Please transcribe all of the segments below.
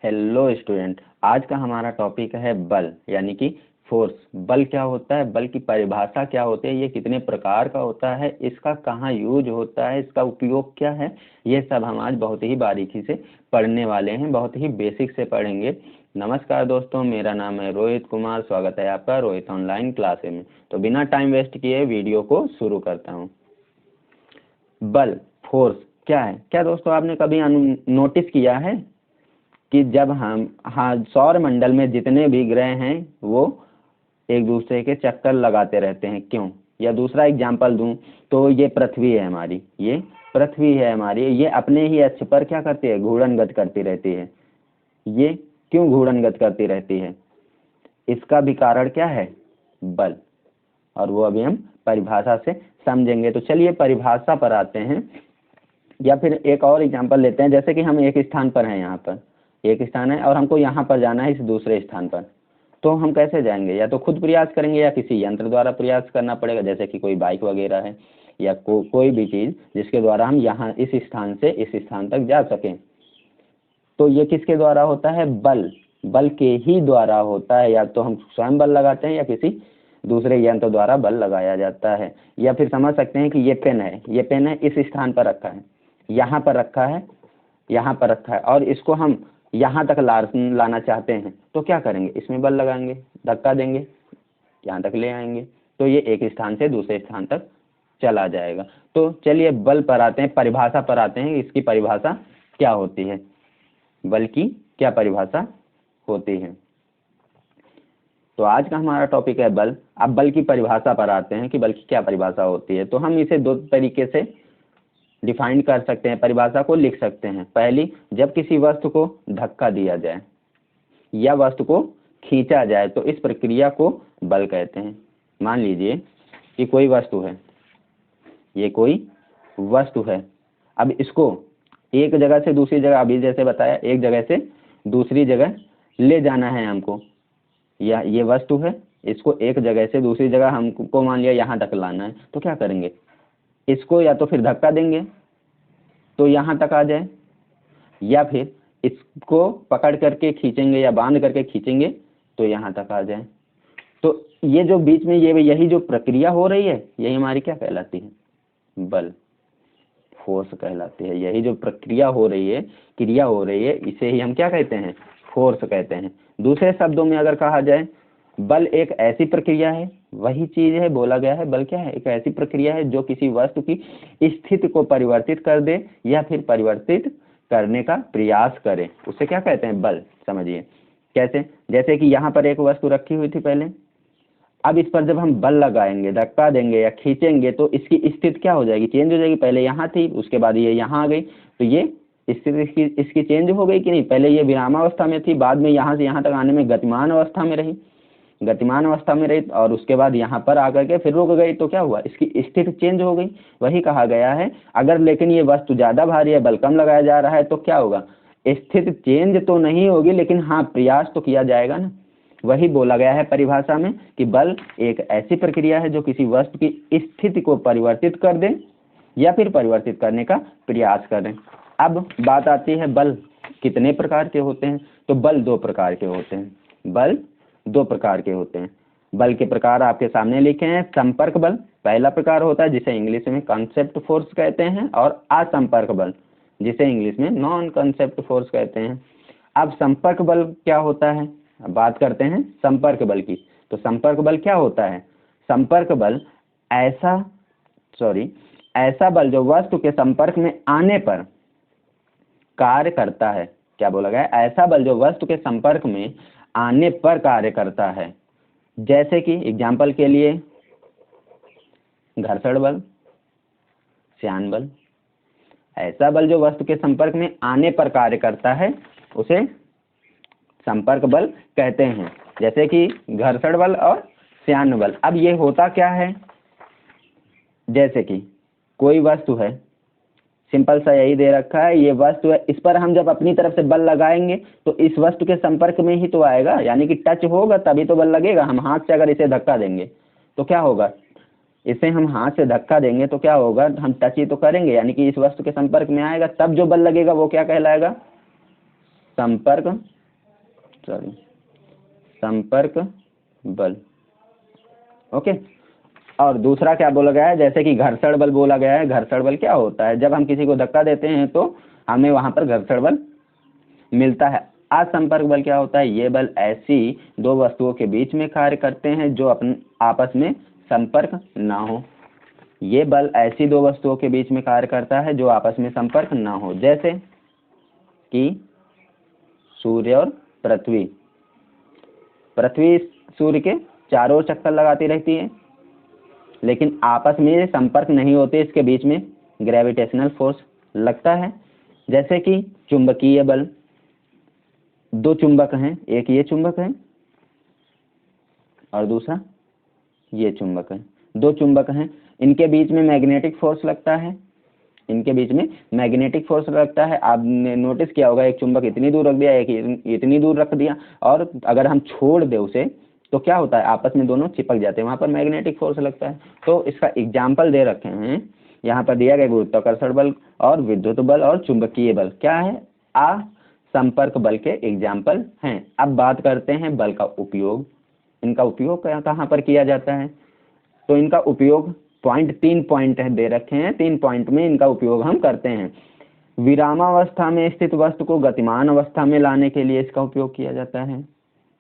Hello student, आज का हमारा टॉपिक है बल यानी कि फोर्स। बल क्या होता है, बल की परिभाषा क्या होती है, ये कितने प्रकार का होता है, इसका कहाँ यूज होता है, इसका उपयोग क्या है, ये सब हम आज बहुत ही बारीकी से पढ़ने वाले हैं, बहुत ही बेसिक से पढ़ेंगे। नमस्कार दोस्तों, मेरा नाम है रोहित कुमार। स्वागत है आपका रोहित ऑनलाइन क्लासेस में। तो बिना टाइम वेस्ट किए वीडियो को शुरू करता हूँ। बल, फोर्स क्या है? क्या दोस्तों आपने कभी नोटिस किया है कि जब हम सौर मंडल में जितने भी ग्रह हैं वो एक दूसरे के चक्कर लगाते रहते हैं, क्यों? या दूसरा एग्जाम्पल दूं तो ये पृथ्वी है हमारी, ये अपने ही अक्ष पर क्या करती है, घूर्णन करती रहती है। ये क्यों घूर्णन करती रहती है? इसका भी कारण क्या है? बल। और वो अभी हम परिभाषा से समझेंगे। तो चलिए परिभाषा पर आते हैं, या फिर एक और एग्जाम्पल लेते हैं। जैसे कि हम एक स्थान पर हैं, यहाँ पर एक स्थान है और हमको यहाँ पर जाना है इस दूसरे स्थान पर, तो हम कैसे जाएंगे? या तो खुद प्रयास करेंगे या किसी यंत्र द्वारा प्रयास करना पड़ेगा, जैसे कि कोई बाइक वगैरह है या कोई भी चीज जिसके द्वारा हम यहाँ इस स्थान से इस स्थान तक जा सकें। तो ये किसके द्वारा होता है? बल के ही द्वारा होता है। या तो हम स्वयं बल लगाते हैं या किसी दूसरे यंत्र द्वारा बल लगाया जाता है। या फिर समझ सकते हैं कि ये पेन है, इस स्थान पर रखा है, यहाँ पर रखा है और इसको हम यहाँ तक लाना चाहते हैं, तो क्या करेंगे? इसमें बल लगाएंगे, धक्का देंगे, यहाँ तक ले आएंगे, तो ये एक स्थान से दूसरे स्थान तक चला जाएगा। तो चलिए बल पर आते हैं, परिभाषा पर आते हैं। इसकी परिभाषा क्या होती है, बल की क्या परिभाषा होती है? तो आज का हमारा टॉपिक है बल। अब बल की परिभाषा पर आते हैं कि बल की क्या परिभाषा होती है। तो हम इसे दो तरीके से डिफाइन कर सकते हैं, परिभाषा को लिख सकते हैं। पहली, जब किसी वस्तु को धक्का दिया जाए या वस्तु को खींचा जाए तो इस प्रक्रिया को बल कहते हैं। मान लीजिए कि कोई वस्तु है, ये कोई वस्तु है, अब इसको एक जगह से दूसरी जगह, अभी जैसे बताया, एक जगह से दूसरी जगह ले जाना है हमको, या ये वस्तु है, इसको एक जगह से दूसरी जगह हमको मान लिया यहाँ तक लाना है, तो क्या करेंगे? इसको या तो फिर धक्का देंगे तो यहाँ तक आ जाए, या फिर इसको पकड़ करके खींचेंगे या बांध करके खींचेंगे तो यहाँ तक आ जाए। तो ये जो बीच में यही जो प्रक्रिया हो रही है, यही हमारी क्या कहलाती है? बल, फोर्स कहलाती है। यही जो प्रक्रिया हो रही है, क्रिया हो रही है, इसे ही हम क्या कहते हैं? फोर्स कहते हैं। दूसरे शब्दों में अगर कहा जाए, बल एक ऐसी प्रक्रिया है, वही चीज है, बोला गया है बल क्या है? एक ऐसी प्रक्रिया है जो किसी वस्तु की स्थिति को परिवर्तित कर दे या फिर परिवर्तित करने का प्रयास करे, उसे क्या कहते हैं? बल। समझिए कैसे? जैसे कि यहाँ पर एक वस्तु रखी हुई थी पहले, अब इस पर जब हम बल लगाएंगे, धक्का देंगे या खींचेंगे तो इसकी स्थिति क्या हो जाएगी? चेंज हो जाएगी। पहले यहाँ थी, उसके बाद ये यहाँ आ गई, तो ये स्थिति इसकी चेंज हो गई कि नहीं? पहले ये विरामावस्था में थी, बाद में यहाँ से यहाँ तक आने में गतिमान अवस्था में रही, और उसके बाद यहाँ पर आकर के फिर रुक गई, तो क्या हुआ? इसकी स्थिति चेंज हो गई। वही कहा गया है, अगर लेकिन ये वस्तु ज्यादा भारी है, बल कम लगाया जा रहा है, तो क्या होगा? स्थिति चेंज तो नहीं होगी, लेकिन हाँ प्रयास तो किया जाएगा ना। वही बोला गया है परिभाषा में कि बल एक ऐसी प्रक्रिया है जो किसी वस्तु की स्थिति को परिवर्तित कर दे या फिर परिवर्तित करने का प्रयास करें। अब बात आती है बल कितने प्रकार के होते हैं। तो बल दो प्रकार के होते हैं। बल के प्रकार आपके सामने लिखे हैं। संपर्क बल पहला प्रकार होता है, जिसे इंग्लिश में कॉन्सेप्ट फोर्स कहते हैं, और असंपर्क बल, जिसे इंग्लिश में नॉन कॉन्सेप्ट फोर्स कहते हैं। अब संपर्क बल क्या होता है? अब बात करते हैं संपर्क बल की। तो संपर्क बल क्या होता है? संपर्क बल ऐसा बल जो वस्तु के संपर्क में आने पर कार्य करता है। क्या बोला गया? ऐसा बल जो वस्तु के संपर्क में आने पर कार्य करता है। जैसे कि एग्जाम्पल के लिए घर्षण बल, श्यान बल। ऐसा बल जो वस्तु के संपर्क में आने पर कार्य करता है उसे संपर्क बल कहते हैं, जैसे कि घर्षण बल और श्यान बल। अब ये होता क्या है? जैसे कि कोई वस्तु है, सिंपल सा यही दे रखा है, ये वस्तु है, इस पर हम जब अपनी तरफ से बल लगाएंगे तो इस वस्तु के संपर्क में ही तो आएगा, यानी कि टच होगा तभी तो बल लगेगा। हम हाथ से अगर इसे धक्का देंगे तो क्या होगा? इसे हम हाथ से धक्का देंगे तो क्या होगा? हम टच ही तो करेंगे, यानी कि इस वस्तु के संपर्क में आएगा, तब जो बल लगेगा वो क्या कहलाएगा? संपर्क संपर्क बल। ओके। और दूसरा क्या बोला गया है, जैसे कि घर्षण बल बोला गया है। घर्षण बल क्या होता है, जब हम किसी को धक्का देते हैं तो हमें वहां पर घर्षण बल मिलता है। असंपर्क बल क्या होता है, ये बल ऐसी दो वस्तुओं के बीच में कार्य करते हैं जो आपस में संपर्क ना हो। ये बल ऐसी दो वस्तुओं के बीच में कार्य करता है जो आपस में संपर्क ना हो, जैसे कि सूर्य और पृथ्वी। पृथ्वी सूर्य के चारों ओर चक्कर लगाती रहती है, लेकिन आपस में संपर्क नहीं होते, इसके बीच में ग्रेविटेशनल फोर्स लगता है। जैसे कि चुंबकीय बल, दो चुंबक हैं, एक ये चुंबक है और दूसरा ये चुंबक है। दो चुंबक हैं, इनके बीच में मैग्नेटिक फोर्स लगता है, इनके बीच में मैग्नेटिक फोर्स लगता है। आपने नोटिस किया होगा, एक चुंबक इतनी दूर रख दिया, एक इतनी दूर रख दिया, और अगर हम छोड़ दे उसे तो क्या होता है, आपस में दोनों चिपक जाते हैं, वहां पर मैग्नेटिक फोर्स लगता है। तो इसका एग्जाम्पल दे रखे हैं यहाँ पर, दिया गया गुरुत्वाकर्षण बल और विद्युत बल और चुंबकीय बल क्या है, असंपर्क बल के एग्जाम्पल हैं। अब बात करते हैं बल का उपयोग। इनका उपयोग कहाँ पर किया जाता है, तो इनका उपयोग तीन पॉइंट है दे रखे हैं, 3 पॉइंट में इनका उपयोग हम करते हैं। विरामावस्था में स्थित वस्तु को गतिमान अवस्था में लाने के लिए इसका उपयोग किया जाता है।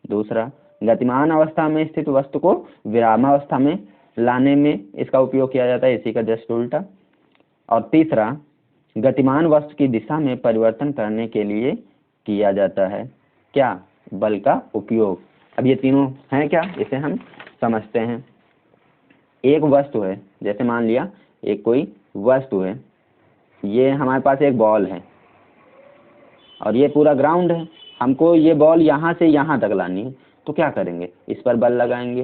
दूसरा, गतिमान अवस्था में स्थित वस्तु को विरामावस्था में लाने में इसका उपयोग किया जाता है, इसी का जस्ट उल्टा। और तीसरा, गतिमान वस्तु की दिशा में परिवर्तन करने के लिए किया जाता है क्या, बल का उपयोग। अब ये तीनों हैं क्या, इसे हम समझते हैं। एक वस्तु है, जैसे मान लिया एक कोई वस्तु है, ये हमारे पास एक बॉल है और ये पूरा ग्राउंड है, हमको ये बॉल यहाँ से यहाँ तक लानी है, तो क्या करेंगे, इस पर बल लगाएंगे,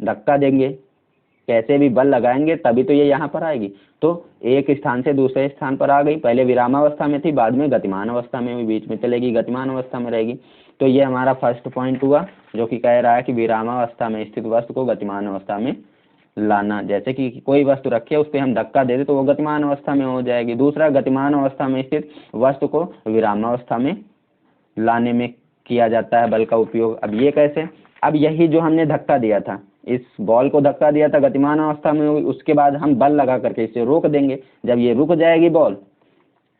धक्का देंगे, कैसे भी बल लगाएंगे तभी तो ये यहाँ पर आएगी। तो एक स्थान से दूसरे स्थान पर आ गई, पहले विरामावस्था में थी, बाद में गतिमान अवस्था में भी बीच में चलेगी, गतिमान अवस्था में रहेगी। तो ये हमारा फर्स्ट पॉइंट हुआ, जो कि कह रहा है कि विरामावस्था में स्थित वस्तु को गतिमान अवस्था में लाना। जैसे कि कोई वस्तु रखी है, उस पर हम धक्का दे दे तो वो गतिमान अवस्था में हो जाएगी। दूसरा, गतिमान अवस्था में स्थित वस्तु को विरामावस्था में लाने में किया जाता है बल का उपयोग। अब ये कैसे, अब यही जो हमने धक्का दिया था, इस बॉल को धक्का दिया था गतिमान अवस्था में, उसके बाद हम बल लगा करके इसे रोक देंगे। जब ये रुक जाएगी बॉल,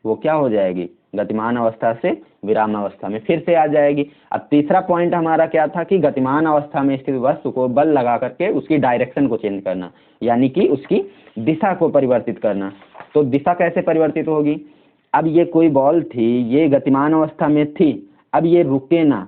वो क्या हो जाएगी, गतिमान अवस्था से विरामावस्था में फिर से आ जाएगी। अब तीसरा पॉइंट हमारा क्या था कि गतिमान अवस्था में स्थित वस्तु को बल लगा करके उसकी डायरेक्शन को चेंज करना, यानी कि उसकी दिशा को परिवर्तित करना। तो दिशा कैसे परिवर्तित होगी, अब ये कोई बॉल थी, ये गतिमान अवस्था में थी, अब ये रुके ना,